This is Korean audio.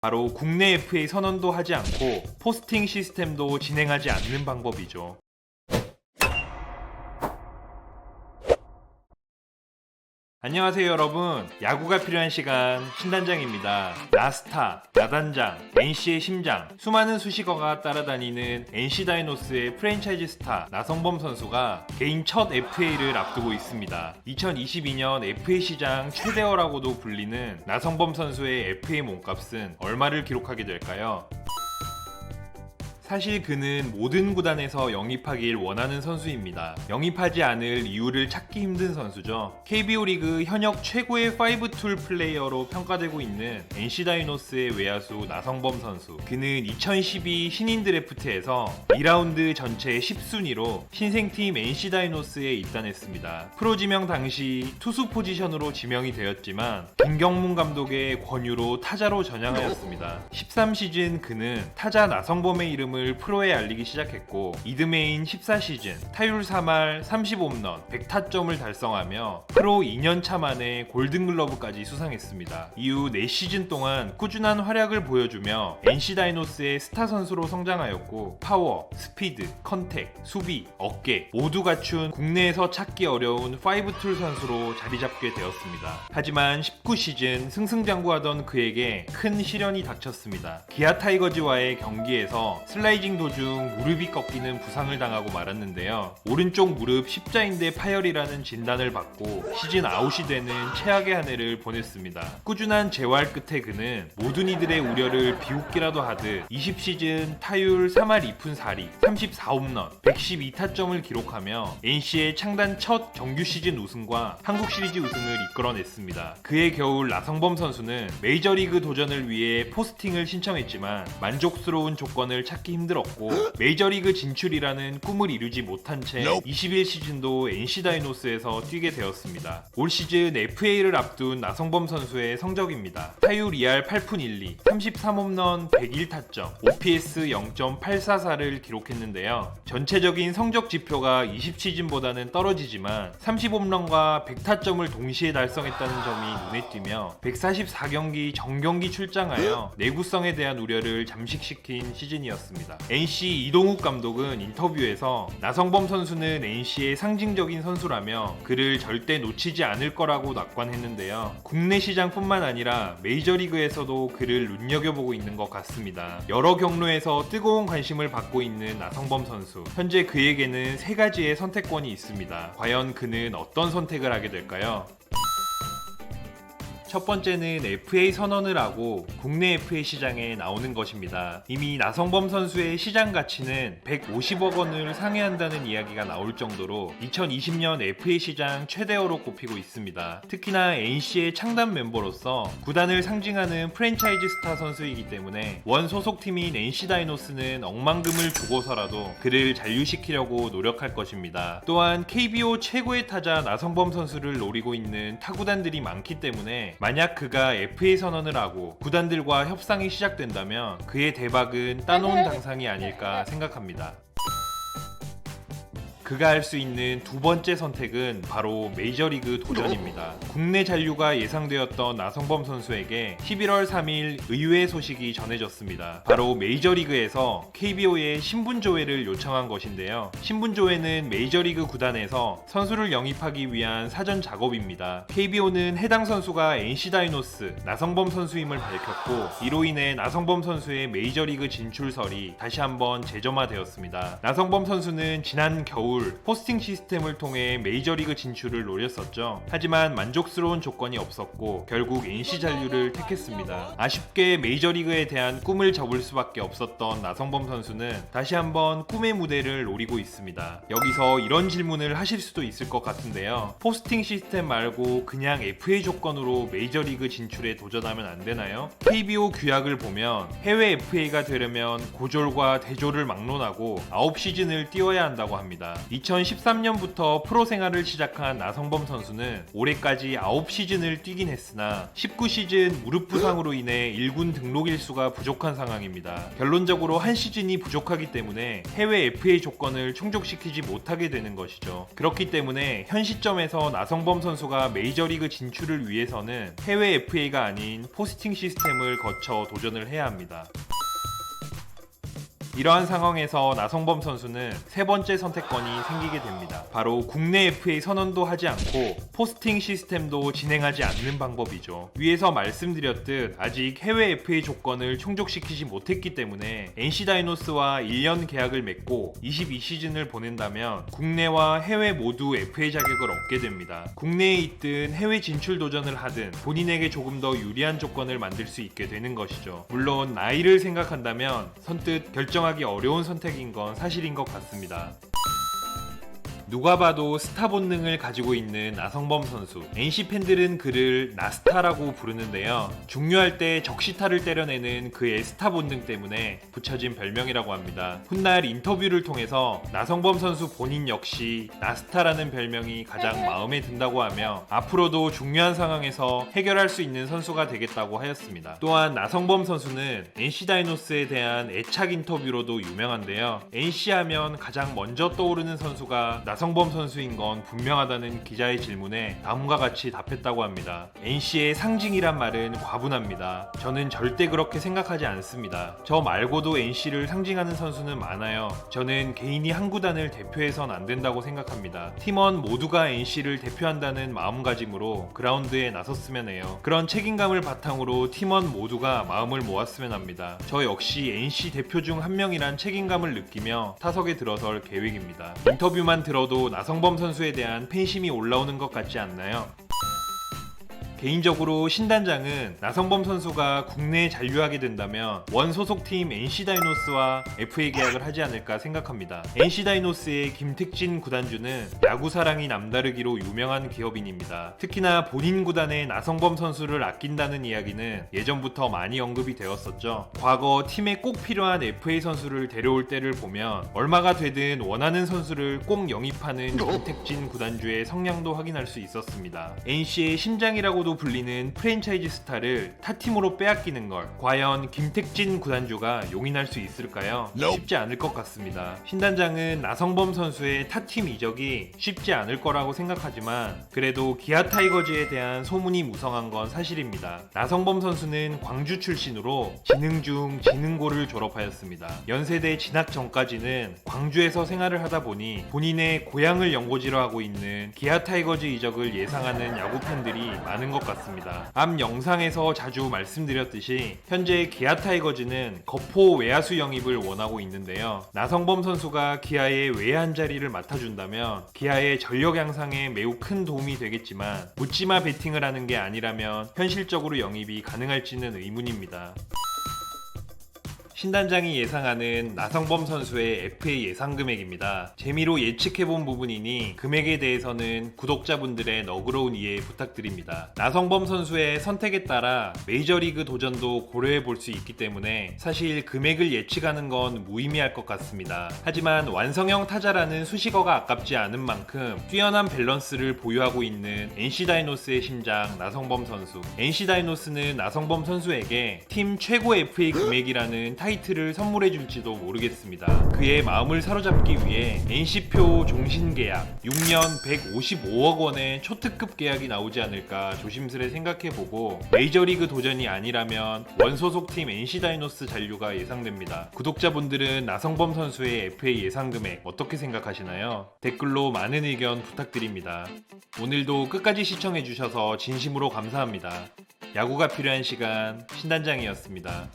바로 국내 FA 선언도 하지 않고 포스팅 시스템도 진행하지 않는 방법이죠. 안녕하세요 여러분, 야구가 필요한 시간 신단장입니다. 나스타, 나단장, NC의 심장, 수많은 수식어가 따라다니는 NC 다이노스의 프랜차이즈 스타 나성범 선수가 개인 첫 FA를 앞두고 있습니다. 2022년 FA 시장 최대어라고도 불리는 나성범 선수의 FA 몸값은 얼마를 기록하게 될까요? 사실 그는 모든 구단에서 영입하길 원하는 선수입니다. 영입하지 않을 이유를 찾기 힘든 선수죠. KBO 리그 현역 최고의 5툴 플레이어로 평가되고 있는 NC 다이노스의 외야수 나성범 선수. 그는 2012 신인 드래프트에서 2라운드 전체 10순위로 신생팀 NC 다이노스에 입단했습니다. 프로 지명 당시 투수 포지션으로 지명이 되었지만 김경문 감독의 권유로 타자로 전향하였습니다. 13시즌 그는 타자 나성범의 이름을 프로에 알리기 시작했고 이듬해인 14시즌 타율 3할 30홈런 100타점을 달성하며 프로 2년차 만에 골든글러브까지 수상했습니다. 이후 4시즌 동안 꾸준한 활약을 보여주며 NC 다이노스의 스타 선수로 성장하였고 파워, 스피드, 컨택, 수비, 어깨 모두 갖춘 국내에서 찾기 어려운 5툴 선수로 자리잡게 되었습니다. 하지만 19시즌 승승장구하던 그에게 큰 시련이 닥쳤습니다. 기아 타이거즈와의 경기에서 슬라이딩 도중 무릎이 꺾이는 부상을 당하고 말았는데요. 오른쪽 무릎 십자인대 파열이라는 진단을 받고 시즌 아웃이 되는 최악의 한 해를 보냈습니다. 꾸준한 재활 끝에 그는 모든 이들의 우려를 비웃기라도 하듯 20시즌 타율 3할 2푼 4리 34홈런 112타점을 기록하며 NC의 창단 첫 정규 시즌 우승과 한국 시리즈 우승을 이끌어냈습니다. 그해 겨울 나성범 선수는 메이저리그 도전을 위해 포스팅을 신청했지만 만족스러운 조건을 찾기 힘들었고 메이저리그 진출이라는 꿈을 이루지 못한 채 21시즌도 NC 다이노스에서 뛰게 되었습니다. 올 시즌 FA를 앞둔 나성범 선수의 성적입니다. 타율 2할 8푼 1리 33홈런 101타점 OPS 0.844를 기록했는데요. 전체적인 성적 지표가 20시즌보다는 떨어지지만 30홈런과 100타점을 동시에 달성했다는 점이 눈에 띄며 144경기 정경기 출장하여 내구성에 대한 우려를 잠식시킨 시즌이었습니다. NC 이동욱 감독은 인터뷰에서 나성범 선수는 NC의 상징적인 선수라며 그를 절대 놓치지 않을 거라고 낙관했는데요. 국내 시장뿐만 아니라 메이저리그에서도 그를 눈여겨보고 있는 것 같습니다. 여러 경로에서 뜨거운 관심을 받고 있는 나성범 선수. 현재 그에게는 3가지의 선택권이 있습니다. 과연 그는 어떤 선택을 하게 될까요? 첫 번째는 FA 선언을 하고 국내 FA 시장에 나오는 것입니다. 이미 나성범 선수의 시장 가치는 150억 원을 상회한다는 이야기가 나올 정도로 2020년 FA 시장 최대어로 꼽히고 있습니다. 특히나 NC의 창단 멤버로서 구단을 상징하는 프랜차이즈 스타 선수이기 때문에 원 소속팀인 NC 다이노스는 억만금을 주고서라도 그를 잔류시키려고 노력할 것입니다. 또한 KBO 최고의 타자 나성범 선수를 노리고 있는 타구단들이 많기 때문에 만약 그가 FA 선언을 하고 구단들과 협상이 시작된다면 그의 대박은 따놓은 당상이 아닐까 생각합니다. 그가 할 수 있는 두 번째 선택은 바로 메이저리그 도전입니다. 국내 잔류가 예상되었던 나성범 선수에게 11월 3일 의외의 소식이 전해졌습니다. 바로 메이저리그에서 KBO에 신분조회를 요청한 것인데요. 신분조회는 메이저리그 구단에서 선수를 영입하기 위한 사전 작업입니다. KBO는 해당 선수가 NC 다이노스 나성범 선수임을 밝혔고 이로 인해 나성범 선수의 메이저리그 진출설이 다시 한번 재점화되었습니다. 나성범 선수는 지난 겨울 포스팅 시스템을 통해 메이저리그 진출을 노렸었죠. 하지만 만족스러운 조건이 없었고 결국 NC 잔류를 택했습니다. 아쉽게 메이저리그에 대한 꿈을 접을 수밖에 없었던 나성범 선수는 다시 한번 꿈의 무대를 노리고 있습니다. 여기서 이런 질문을 하실 수도 있을 것 같은데요. 포스팅 시스템 말고 그냥 FA 조건으로 메이저리그 진출에 도전하면 안 되나요? KBO 규약을 보면 해외 FA가 되려면 고졸과 대졸을 막론하고 9시즌을 뛰어야 한다고 합니다. 2013년부터 프로 생활을 시작한 나성범 선수는 올해까지 9시즌을 뛰긴 했으나 19시즌 무릎 부상으로 인해 1군 등록 일수가 부족한 상황입니다. 결론적으로 한 시즌이 부족하기 때문에 해외 FA 조건을 충족시키지 못하게 되는 것이죠. 그렇기 때문에 현 시점에서 나성범 선수가 메이저리그 진출을 위해서는 해외 FA가 아닌 포스팅 시스템을 거쳐 도전을 해야 합니다. 이러한 상황에서 나성범 선수는 세 번째 선택권이 생기게 됩니다. 바로 국내 FA 선언도 하지 않고 포스팅 시스템도 진행하지 않는 방법이죠. 위에서 말씀드렸듯 아직 해외 FA 조건을 충족시키지 못했기 때문에 NC 다이노스와 1년 계약을 맺고 22시즌을 보낸다면 국내와 해외 모두 FA 자격을 얻게 됩니다. 국내에 있든 해외 진출 도전을 하든 본인에게 조금 더 유리한 조건을 만들 수 있게 되는 것이죠. 물론 나이를 생각한다면 선뜻 결정하기 어려운 선택인 건 사실인 것 같습니다. 누가 봐도 스타 본능을 가지고 있는 나성범 선수. NC 팬들은 그를 나스타라고 부르는데요. 중요할 때 적시타를 때려내는 그의 스타 본능 때문에 붙여진 별명이라고 합니다. 훗날 인터뷰를 통해서 나성범 선수 본인 역시 나스타라는 별명이 가장 마음에 든다고 하며 앞으로도 중요한 상황에서 해결할 수 있는 선수가 되겠다고 하였습니다. 또한 나성범 선수는 NC 다이노스에 대한 애착 인터뷰로도 유명한데요. NC 하면 가장 먼저 떠오르는 선수가 나성범 선수인 건 분명하다는 기자의 질문에 다음과 같이 답했다고 합니다. NC의 상징이란 말은 과분합니다. 저는 절대 그렇게 생각하지 않습니다. 저 말고도 NC를 상징하는 선수는 많아요. 저는 개인이 한 구단을 대표해선 안 된다고 생각합니다. 팀원 모두가 NC를 대표한다는 마음가짐으로 그라운드에 나섰으면 해요. 그런 책임감을 바탕으로 팀원 모두가 마음을 모았으면 합니다. 저 역시 NC 대표 중 한 명이란 책임감을 느끼며 타석에 들어설 계획입니다. 인터뷰만 들어도 나성범 선수에 대한 팬심이 올라오는 것 같지 않나요? 개인적으로 신단장은 나성범 선수가 국내에 잔류하게 된다면 원 소속팀 NC 다이노스와 FA 계약을 하지 않을까 생각합니다. NC 다이노스의 김택진 구단주는 야구 사랑이 남다르기로 유명한 기업인입니다. 특히나 본인 구단의 나성범 선수를 아낀다는 이야기는 예전부터 많이 언급이 되었었죠. 과거 팀에 꼭 필요한 FA 선수를 데려올 때를 보면 얼마가 되든 원하는 선수를 꼭 영입하는 김택진 구단주의 성향도 확인할 수 있었습니다. NC의 심장이라고도 불리는 프랜차이즈 스타를 타팀으로 빼앗기는 걸 과연 김택진 구단주가 용인할 수 있을까요? 쉽지 않을 것 같습니다. 신단장은 나성범 선수의 타팀 이적이 쉽지 않을 거라고 생각하지만 그래도 기아 타이거즈에 대한 소문이 무성한 건 사실입니다. 나성범 선수는 광주 출신으로 진흥중 진흥고를 졸업하였습니다. 연세대 진학 전까지는 광주에서 생활을 하다 보니 본인의 고향을 연고지로 하고 있는 기아 타이거즈 이적을 예상하는 야구 팬들이 많은 것 같습니다. 앞 영상에서 자주 말씀드렸듯이 현재 기아 타이거즈는 거포 외야수 영입을 원하고 있는데요. 나성범 선수가 기아의 외야 한 자리를 맡아준다면 기아의 전력 양상에 매우 큰 도움이 되겠지만 묻지마 배팅을 하는 게 아니라면 현실적으로 영입이 가능할지는 의문입니다. 신단장이 예상하는 나성범 선수의 FA 예상 금액입니다. 재미로 예측해본 부분이니 금액에 대해서는 구독자분들의 너그러운 이해 부탁드립니다. 나성범 선수의 선택에 따라 메이저리그 도전도 고려해볼 수 있기 때문에 사실 금액을 예측하는 건 무의미할 것 같습니다. 하지만 완성형 타자라는 수식어가 아깝지 않은 만큼 뛰어난 밸런스를 보유하고 있는 NC 다이노스의 심장 나성범 선수. NC 다이노스는 나성범 선수에게 팀 최고 FA 금액이라는 타이틀을 선물해줄지도 모르겠습니다. 그의 마음을 사로잡기 위해 NC표 종신계약 6년 155억 원의 초특급 계약이 나오지 않을까 조심스레 생각해보고 메이저리그 도전이 아니라면 원소속팀 NC 다이노스 잔류가 예상됩니다. 구독자분들은 나성범 선수의 FA 예상 금액 어떻게 생각하시나요? 댓글로 많은 의견 부탁드립니다. 오늘도 끝까지 시청해주셔서 진심으로 감사합니다. 야구가 필요한 시간 신단장이었습니다.